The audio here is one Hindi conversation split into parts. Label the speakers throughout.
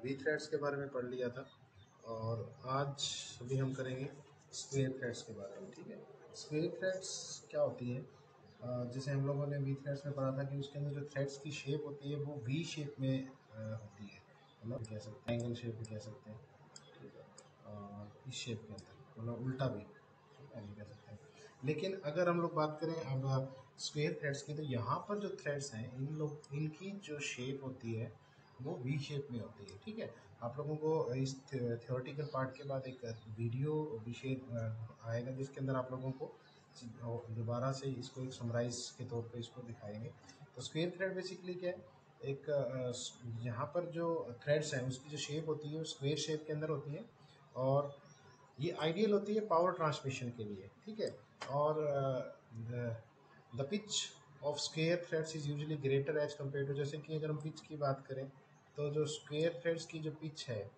Speaker 1: वी थ्रेड्स के बारे में पढ़ लिया था और आज अभी हम करेंगे स्क्वेयर थ्रेड्स के बारे में। ठीक है, स्क्वेयर थ्रेड्स क्या होती है? जैसे हम लोगों ने वी थ्रेड्स में पढ़ा था कि उसके अंदर जो थ्रेड्स की शेप होती है वो वी शेप में होती है, मतलब कह सकते हैं एंगल शेप भी कह सकते हैं। ठीक है, और इस शेप के अंदर मतलब उल्टा भी ऐसे कह सकते हैं। लेकिन अगर हम लोग बात करें अब स्क्वेयर थ्रेड्स की, तो यहाँ पर जो थ्रेड्स हैं इनकी जो शेप होती है वो वी शेप में होती है। ठीक है, आप लोगों को इस थ्योरेटिकल पार्ट के बाद एक वीडियो विशेष आएगा जिसके अंदर आप लोगों को दोबारा से इसको एक समराइज के तौर पे इसको दिखाएंगे। तो स्क्वेयर थ्रेड बेसिकली क्या है? एक यहाँ पर जो थ्रेड्स हैं उसकी जो शेप होती है वो स्क्वेयर शेप के अंदर होती है और ये आइडियल होती है पावर ट्रांसमिशन के लिए। ठीक है, और the pitch of square threads is usually greater as compare to, जैसे कि अगर हम पिच की बात करें तो जो स्क्वेयर थ्रेड्स की जो पिच है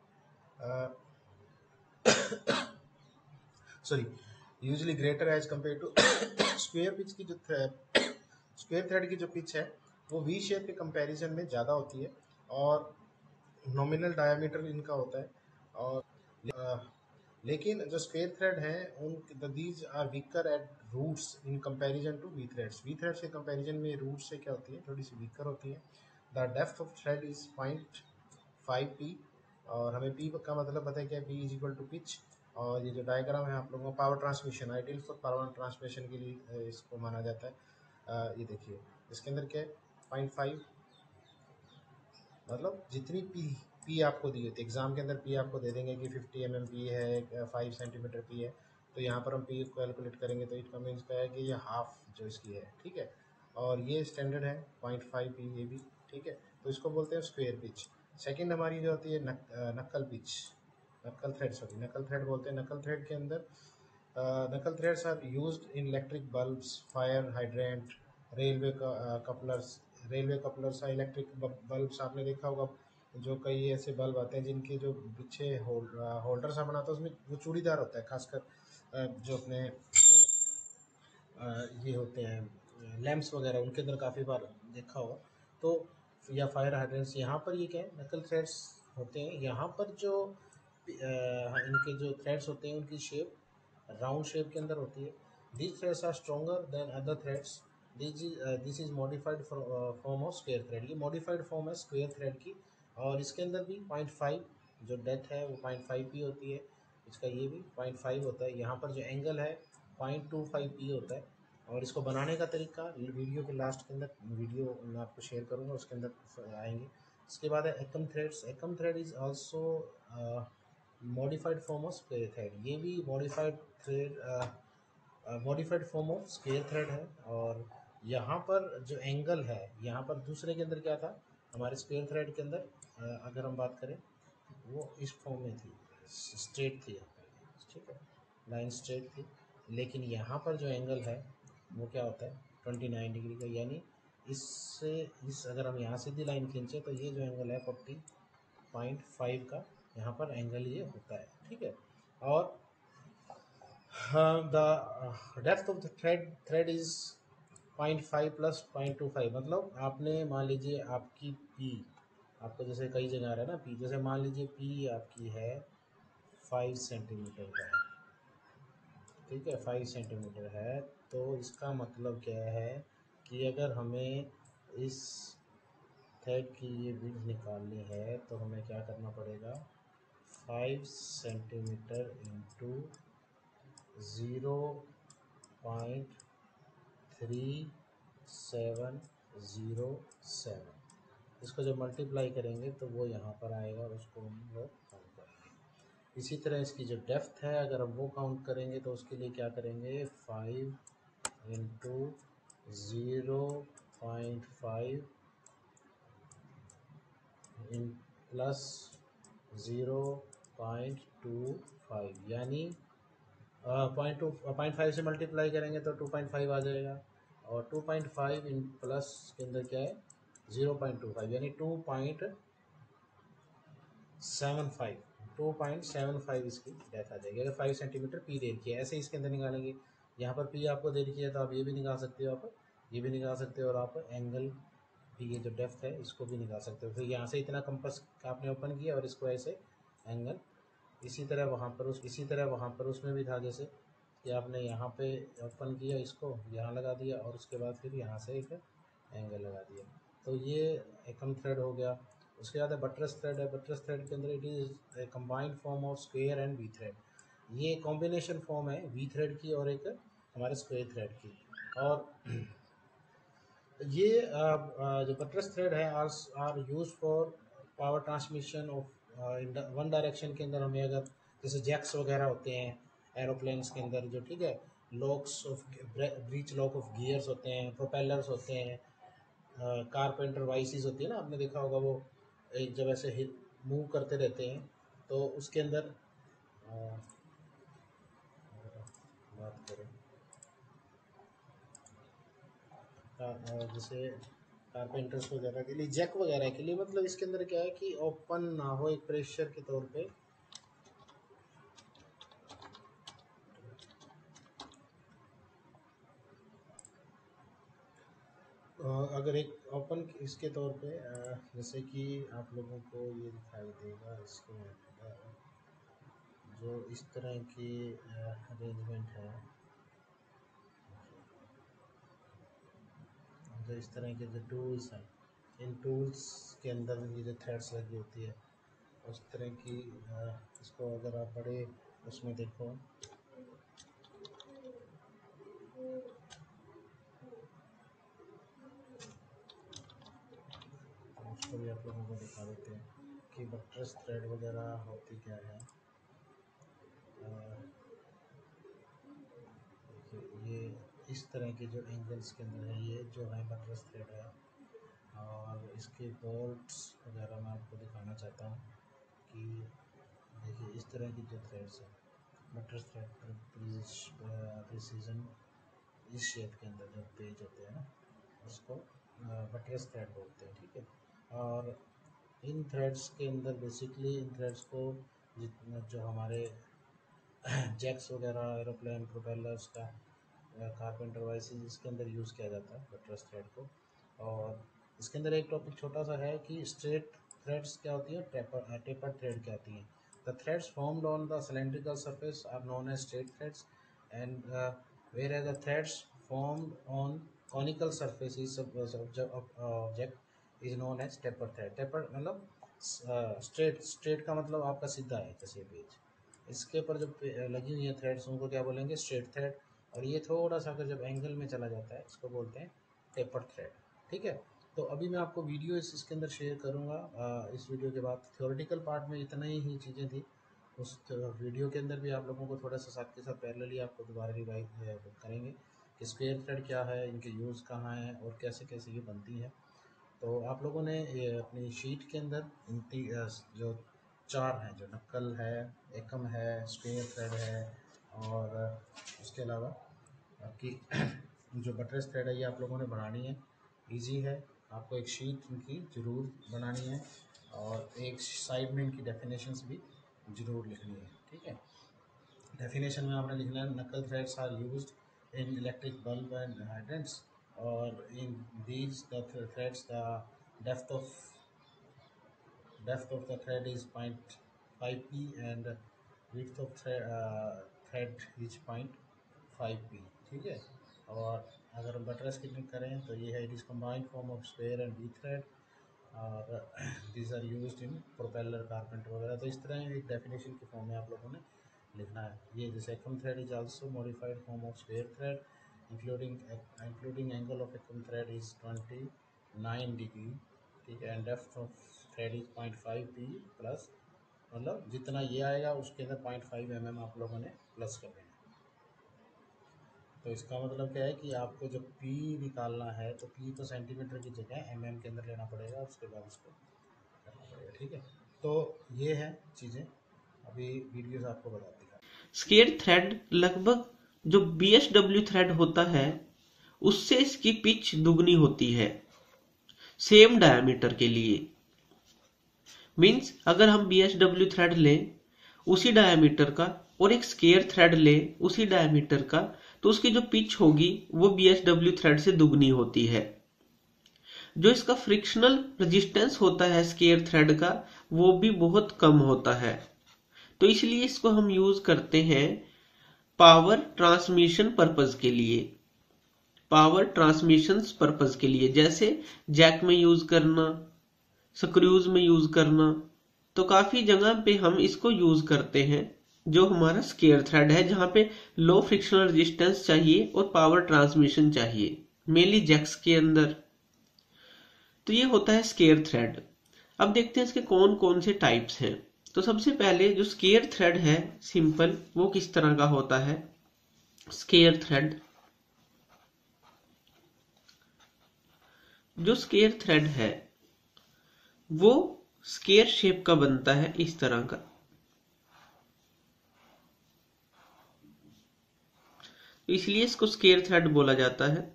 Speaker 1: sorry usually greater as compare to square pitch की जो स्क्वेयर थ्रेड की जो पिच है वो वी शेप के कंपैरिजन में ज़्यादा होती है और नॉमिनल डायमीटर इनका होता है। और लेकिन जो स्क्वेयर थ्रेड हैं उन these are weaker at roots in comparison to V threads के कंपैरिजन में रूट्स से क्या होती है, थोड़ी सी वीकर होती है। The depth of thread is 0.5 p और हमें p का मतलब पता है क्या, p is equal to pitch. और ये जो डायग्राम है आप लोगों को power transmission ideal for power transmission के लिए इसको माना जाता है। ये देखिए इसके अंदर क्या है, 0.5 मतलब जितनी पी आपको दी होती है एग्ज़ाम के अंदर, पी आपको दे देंगे कि 50 mm पी है, 5 सेंटीमीटर पी है, तो यहाँ पर हम पी को कैलकुलेट करेंगे तो इट मीन्स का है कि ये हाफ जो इसकी है। ठीक है, और ये स्टैंडर्ड है 0.5 पी ये भी। ठीक है, तो इसको बोलते हैं स्क्वेयर पिच। सेकंड हमारी जो होती है नक्कल पिच, नकल थ्रेड बोलते हैं। नकल थ्रेड के अंदर knuckle threads are used in electric bulbs, fire hydrant, railway couplers. Railway couplers और इलेक्ट्रिक बल्ब्स आपने देखा होगा, जो कई ऐसे बल्ब आते हैं जिनके जो पीछे होल्डर सा बनाता है उसमें वो चूड़ीदार होता है, खासकर जो अपने ये होते हैं लैंप्स वगैरह उनके अंदर काफ़ी बार देखा होगा। तो या फायर हाइड्रेंट्स, यहाँ पर ये क्या है, नकल थ्रेड्स होते हैं। यहाँ पर जो इनके जो थ्रेड्स होते हैं उनकी शेप राउंड शेप के अंदर होती है। These threads are stronger than other threads. This is modified form of square thread. ये मॉडिफाइड फॉर्म है स्क्वेयर थ्रेड की और इसके अंदर भी 0.5 जो डेप्थ है वो 0.5 p होती है, इसका ये भी 0.5 होता है। यहाँ पर जो एंगल है 0.25 p होता है। और इसको बनाने का तरीका वीडियो के लास्ट के अंदर वीडियो मैं आपको शेयर करूँगा, उसके अंदर आएंगे। इसके बाद है एकम threads. Ekam thread is also modified form of square thread. ये भी modified form of square thread है। और यहाँ पर जो एंगल है, यहाँ पर दूसरे के अंदर क्या था, हमारे स्क्वेयर थ्रेड के अंदर अगर हम बात करें वो इस फॉर्म में थी, स्ट्रेट थी। ठीक है, लाइन स्ट्रेट थी। लेकिन यहाँ पर जो एंगल है वो क्या होता है 29 डिग्री का, यानी इससे अगर हम यहाँ सीधी लाइन खींचे तो ये जो एंगल है 40.5 का यहाँ पर एंगल ये होता है। ठीक है, और the depth of the thread is 0.5 plus 0.25। मतलब आपने मान लीजिए आपकी पी, आपको जैसे कई जगह आ रहा है ना पी, जैसे मान लीजिए पी आपकी है 5 सेंटीमीटर का है। ठीक है, 5 सेंटीमीटर है, तो इसका मतलब क्या है कि अगर हमें इस थ्रेड की ये विड्थ निकालनी है तो हमें क्या करना पड़ेगा, 5 सेंटीमीटर इंटू 0.3707, इसको जब मल्टीप्लाई करेंगे तो वो यहाँ पर आएगा, उसको हम लोग काउंट करेंगे। इसी तरह इसकी जो डेप्थ है अगर हम वो काउंट करेंगे तो उसके लिए क्या करेंगे, 5 इंटू 0.5 इन प्लस 0.25, यानी 0.5 से मल्टीप्लाई करेंगे तो 2.5 आ जाएगा। और 2.5 इन प्लस के अंदर क्या है 0.25, यानी 2.75 इसकी डेप्थ आ जाएगी। अगर 5 सेंटीमीटर पी दे रखी है, ऐसे इसके अंदर निकालेंगे। यहाँ पर पी आपको दे रखी है तो आप ये भी निकाल सकते हो, आप ये भी निकाल सकते हो और आप एंगल भी ये जो डेप्थ है इसको भी निकाल सकते हो। फिर यहाँ से इतना कंपास आपने ओपन किया और इसको ऐसे एंगल इसी तरह वहाँ पर उसमें भी था, जैसे कि आपने यहाँ पे ओपन किया, इसको यहाँ लगा दिया और उसके बाद फिर यहाँ से एक एंगल लगा दिया। तो ये एकम थ्रेड हो गया। उसके बाद बटरस थ्रेड है। बटरस थ्रेड के अंदर it is a combined form of square and V thread. ये कॉम्बिनेशन फॉर्म है वी थ्रेड की और एक हमारे स्क्वेयर थ्रेड की। और ये जो बटरस थ्रेड है are use for power transmission of in one direction के अंदर। हमें अगर जैसे जैक्स वगैरह होते हैं एरोप्लेन्स के अंदर जो, ठीक है, locks of breach lock of gears होते हैं, प्रोपेलर्स होते हैं, कारपेंटर वाइसिस होती है ना, आपने देखा होगा वो एक जब ऐसे मूव करते रहते हैं तो उसके अंदर बात करें जैसे कारपेंटर्स वगैरह के लिए, जैक वगैरह के लिए, मतलब इसके अंदर क्या है कि ओपन ना हो एक प्रेशर के तौर पे। अगर एक ओपन इसके तौर पे जैसे कि आप लोगों को ये दिखाई देगा, इसके जो इस तरह की अरेंजमेंट है, जो इस तरह के जो टूल्स हैं, इन टूल्स के अंदर ये जो थ्रेड्स लगी होती है उस तरह की इसको अगर आप बड़े उसमें देखो, उसको भी आप लोगों को दिखा देते हैं कि बटरस थ्रेड वगैरह होती क्या है। ये इस तरह के जो एंगल्स के अंदर है, ये जो है बटरस थ्रेड है। और इसके बोल्ट्स वगैरह मैं आपको दिखाना चाहता हूँ कि देखिए इस तरह की जो थ्रेड्स है बटरस थ्रेड प्रिसीजन, इस शेप के अंदर जो पेज होते हैं ना उसको बटरस थ्रेड बोलते हैं, ठीक है। और इन थ्रेड्स के अंदर बेसिकली इन थ्रेड्स को जितना जो हमारे जैक्स वगैरह एरोप्लेन प्रोपेलर्स का कारपेंटर वाइसिस इसके अंदर यूज़ किया जाता है बटरस थ्रेड को। और इसके अंदर एक टॉपिक छोटा सा है कि स्ट्रेट थ्रेड्स क्या होती है, टेपर थ्रेड क्या होती हैं। The threads formed on the cylindrical surface are known as straight threads and where as the threads formed on conical surface is object is known as taper thread. Taper मतलब स्ट्रेट का मतलब आपका सीधा है जैसे पेज, इसके ऊपर जो लगी हुई है थ्रेड्स उनको क्या बोलेंगे, स्ट्रेट थ्रेड। और ये थोड़ा सा अगर जब एंगल में चला जाता है इसको बोलते हैं टेपर थ्रेड, ठीक है। तो अभी मैं आपको वीडियो इसके अंदर शेयर करूँगा। इस वीडियो के बाद थ्योरेटिकल पार्ट में इतना ही चीज़ें थी, उस वीडियो के अंदर भी आप लोगों को थोड़ा सा साथ के साथ पैरेलली आपको दोबारा रिवाइज करेंगे कि स्क्वायर थ्रेड क्या है, इनके यूज़ कहाँ हैं और कैसे कैसे ये बनती है। तो आप लोगों ने अपनी शीट के अंदर इनकी जो चार हैं, जो नक्कल है, एकम है, स्क्वायर थ्रेड है और उसके अलावा आपकी जो बटरस थ्रेड है ये आप लोगों ने बनानी है। इजी है, आपको एक शीट इनकी ज़रूर बनानी है और एक साइड में इनकी डेफिनेशंस भी ज़रूर लिखनी है, ठीक है। डेफिनेशन में आपने लिखना है knuckle threads are used in electric bulb and hydrants और in these the threads the depth of the thread is 0.5 p and width of thread is 0.5 p, ठीक है। और अगर हम बटरस की करें तो ये है it is combined form of square and V thread और these are used in propeller carpenter वगैरह। तो इस तरह एक डेफिनेशन के फॉर्म में आप लोगों ने लिखना है। ये जैसे एकम thread is also modified form of square thread including angle of Ekam thread is 29 degree, ठीक है, and depth of thread is 0.5 p plus, मतलब जितना ये आएगा उसके अंदर 0.5 mm आप लोगों ने प्लस कर देना। तो इसका मतलब क्या है कि आपको जब p निकालना है तो p को सेंटीमीटर की जगह mm के अंदर लेना पड़ेगा, उसके बाद उसको करना पड़ेगा, ठीक है। तो ये है चीज़ें, अभी वीडियोस आपको बता देगा।
Speaker 2: स्क्वायर थ्रेड लगभग जो BSW थ्रेड होता है उससे इसकी पिच दुगनी होती है सेम डायमीटर के लिए। मींस अगर हम BSW थ्रेड लें उसी डायमीटर का और एक स्क्वायर थ्रेड लें उसी डायमीटर का, तो उसकी जो पिच होगी वो BSW थ्रेड से दुगनी होती है। जो इसका फ्रिक्शनल रेजिस्टेंस होता है स्केयर थ्रेड का वो भी बहुत कम होता है। तो इसलिए इसको हम यूज करते हैं पावर ट्रांसमिशन पर्पज के लिए, पावर ट्रांसमिशन पर्पज के लिए, जैसे जैक में यूज करना, स्क्रूज में यूज करना। तो काफी जगह पे हम इसको यूज करते हैं जो हमारा स्केयर थ्रेड है, जहां पे लो फ्रिक्शनल रेजिस्टेंस चाहिए और पावर ट्रांसमिशन चाहिए, मेनली जैक्स के अंदर। तो ये होता है स्केयर थ्रेड। अब देखते हैं इसके कौन कौन से टाइप्स हैं। तो सबसे पहले जो स्केयर थ्रेड है सिंपल, वो किस तरह का होता है। स्केयर थ्रेड, जो स्केयर थ्रेड है वो स्केयर शेप का बनता है, इस तरह का। इसलिए इसको स्केयर थ्रेड बोला जाता है।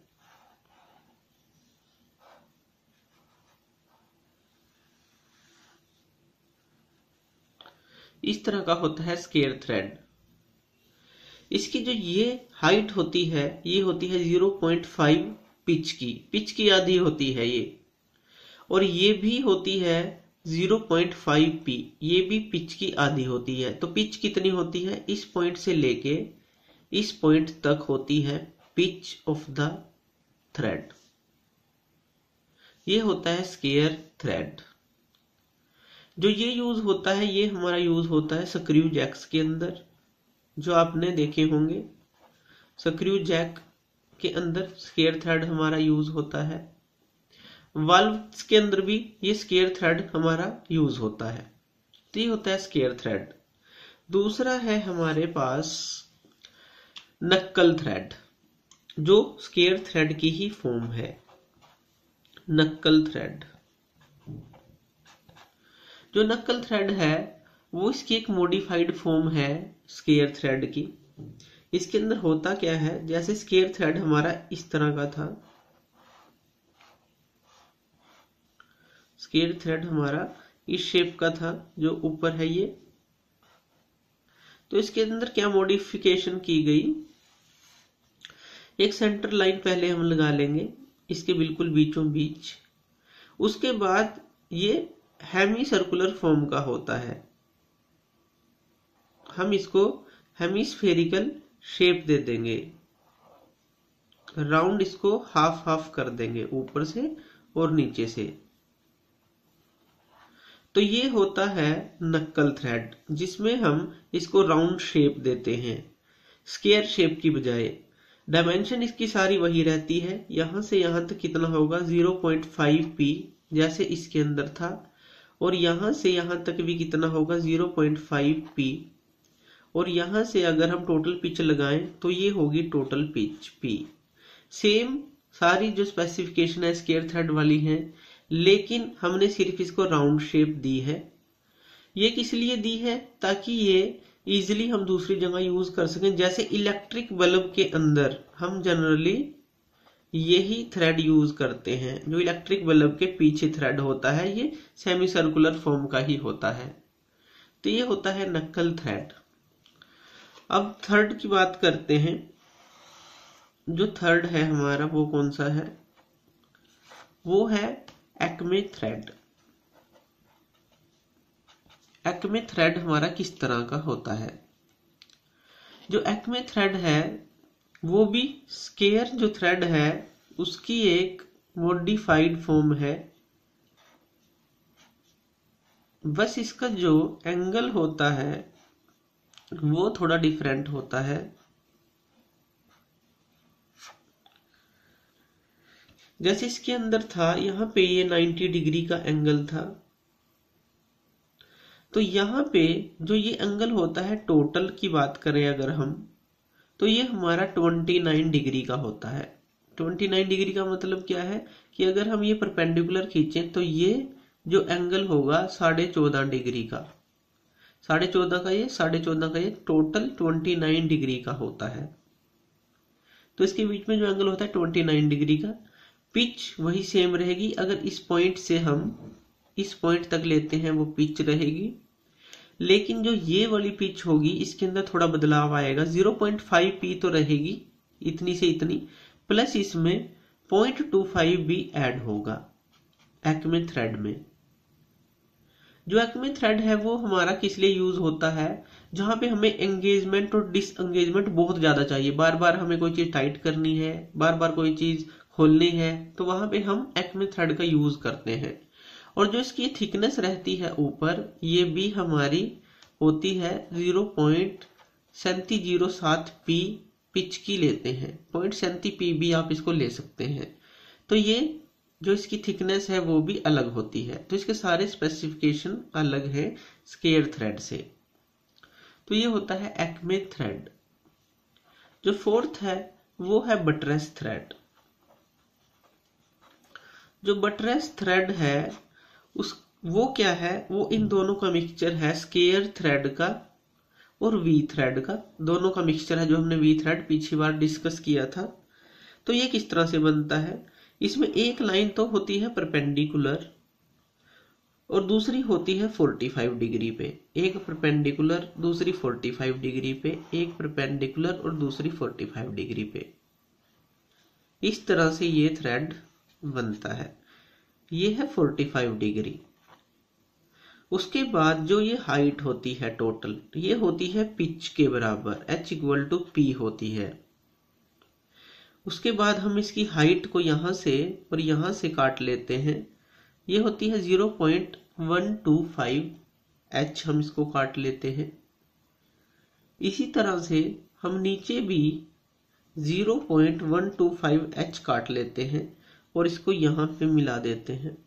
Speaker 2: इस तरह का होता है स्केयर थ्रेड। इसकी जो ये हाइट होती है ये होती है 0.5 पिच की आधी होती है ये, और ये भी होती है 0.5 पी, ये भी पिच की आधी होती है। तो पिच कितनी होती है, इस पॉइंट से लेके इस पॉइंट तक होती है पिच ऑफ द थ्रेड। ये होता है स्केयर थ्रेड। जो ये यूज होता है ये हमारा यूज होता है स्क्रू जैक्स के अंदर, जो आपने देखे होंगे। स्क्रू जैक के अंदर स्केयर थ्रेड हमारा यूज होता है। वाल्व्स के अंदर भी ये स्केयर थ्रेड हमारा यूज होता है। तो ये होता है स्केयर थ्रेड। दूसरा है हमारे पास नक्कल थ्रेड, जो स्केयर थ्रेड की ही फॉर्म है। नक्कल थ्रेड, जो नक्कल थ्रेड है वो इसकी एक मॉडिफाइड फॉर्म है स्केयर थ्रेड की। इसके अंदर होता क्या है, जैसे स्केयर थ्रेड हमारा इस तरह का था, स्केयर थ्रेड हमारा इस शेप का था जो ऊपर है ये। तो इसके अंदर क्या मॉडिफिकेशन की गई, एक सेंटर लाइन पहले हम लगा लेंगे इसके बिल्कुल बीचों बीच। उसके बाद ये हेमी सर्कुलर फॉर्म का होता है, हम इसको हेमिस्फेरिकल शेप दे देंगे, राउंड इसको हाफ हाफ कर देंगे ऊपर से और नीचे से। तो ये होता है नक्कल थ्रेड, जिसमें हम इसको राउंड शेप देते हैं स्केयर शेप की बजाय। डायमेंशन इसकी सारी वही रहती है, यहां से यहां तक कितना होगा 0.5 पी जैसे इसके अंदर था, और यहां से यहां तक भी कितना होगा 0.5 पी, और यहां से अगर हम टोटल पिच लगाएं तो ये होगी टोटल पिच पी। सेम सारी जो स्पेसिफिकेशन है स्केयर थ्रेड वाली है, लेकिन हमने सिर्फ इसको राउंड शेप दी है। ये किस लिए दी है, ताकि ये इजिली हम दूसरी जगह यूज कर सकें। जैसे इलेक्ट्रिक बल्ब के अंदर हम जनरली यही थ्रेड यूज करते हैं, जो इलेक्ट्रिक बल्ब के पीछे थ्रेड होता है ये सेमी सर्कुलर फॉर्म का ही होता है। तो ये होता है नक्कल थ्रेड। अब थर्ड की बात करते हैं। जो थर्ड है हमारा वो कौन सा है, वो है एक्मे थ्रेड। एक्मे थ्रेड हमारा किस तरह का होता है, जो एक्मे थ्रेड है वो भी स्केयर जो थ्रेड है उसकी एक मॉडिफाइड फॉर्म है, बस इसका जो एंगल होता है वो थोड़ा डिफरेंट होता है। जैसे इसके अंदर था यहां पे ये 90 डिग्री का एंगल था, तो यहां पे जो ये एंगल होता है टोटल की बात करें अगर हम, तो ये हमारा 29 डिग्री का होता है। 29 डिग्री का मतलब क्या है कि अगर हम ये परपेंडिकुलर खींचें तो ये जो एंगल होगा 14.5 डिग्री का, 14.5 का ये 14.5 का ये, टोटल 29 डिग्री का होता है। तो इसके बीच में जो एंगल होता है 29 डिग्री का। पिच वही सेम रहेगी, अगर इस पॉइंट से हम इस पॉइंट तक लेते हैं वो पिच रहेगी, लेकिन जो ये वाली पिच होगी इसके अंदर थोड़ा बदलाव आएगा। 0.5 पी तो रहेगी इतनी से इतनी, प्लस इसमें 0.25 भी ऐड होगा। एक्मे थ्रेड में। जो एक्मे थ्रेड है वो हमारा किस लिए यूज होता है, जहां पे हमें एंगेजमेंट और डिसएंगेजमेंट बहुत ज्यादा चाहिए, बार बार हमें कोई चीज टाइट करनी है, बार बार कोई चीज खोलनी है, तो वहां पे हम एक्मे थ्रेड का यूज करते हैं। और जो इसकी थिकनेस रहती है ऊपर, ये भी हमारी होती है 0.3707 पी पिच की लेते हैं, 0.37 पी भी आप इसको ले सकते हैं। तो ये जो इसकी थिकनेस है वो भी अलग होती है, तो इसके सारे स्पेसिफिकेशन अलग है स्केयर थ्रेड से। तो ये होता है एक्मे थ्रेड। जो फोर्थ है वो है बटरेस थ्रेड। जो बटरेस थ्रेड है वो क्या है, वो इन दोनों का मिक्सचर है, स्केयर थ्रेड का और वी थ्रेड का, दोनों का मिक्सचर है, जो हमने वी थ्रेड पिछली बार डिस्कस किया था। तो ये किस तरह से बनता है, इसमें एक लाइन तो होती है परपेंडिकुलर और दूसरी होती है 45 डिग्री पे, एक परपेंडिकुलर दूसरी 45 डिग्री पे, एक परपेंडिकुलर और दूसरी 45 डिग्री पे। इस तरह से ये थ्रेड बनता है। ये है 45 डिग्री। उसके बाद जो ये हाइट होती है टोटल, ये होती है पिच के बराबर, H=P होती है। उसके बाद हम इसकी हाइट को यहां से और यहां से काट लेते हैं, ये होती है 0.125 H, हम इसको काट लेते हैं। इसी तरह से हम नीचे भी 0.125 H काट लेते हैं और इसको यहां पे मिला देते हैं।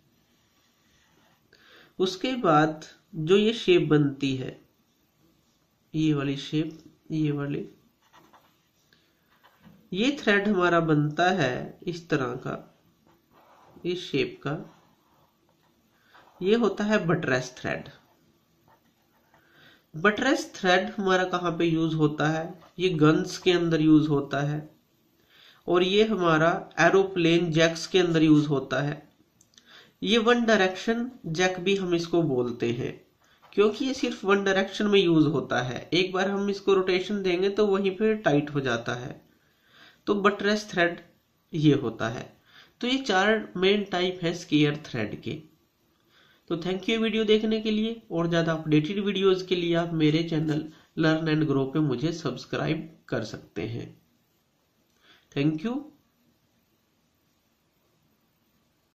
Speaker 2: उसके बाद जो ये शेप बनती है, ये वाली शेप, ये वाली, ये थ्रेड हमारा बनता है इस तरह का, इस शेप का। ये होता है बटरेस थ्रेड। बटरेस थ्रेड हमारा कहाँ पे यूज होता है, ये गन्स के अंदर यूज होता है और ये हमारा एरोप्लेन जैक्स के अंदर यूज होता है। ये वन डायरेक्शन जैक भी हम इसको बोलते हैं, क्योंकि ये सिर्फ वन डायरेक्शन में यूज होता है, एक बार हम इसको रोटेशन देंगे तो वहीं पे टाइट हो जाता है। तो बटरेस थ्रेड ये होता है। तो ये 4 मेन टाइप है स्केयर थ्रेड के। तो थैंक यू वीडियो देखने के लिए, और ज्यादा अपडेटेड वीडियोस के लिए आप मेरे चैनल लर्न एंड ग्रो पे मुझे सब्सक्राइब कर सकते हैं। Thank you.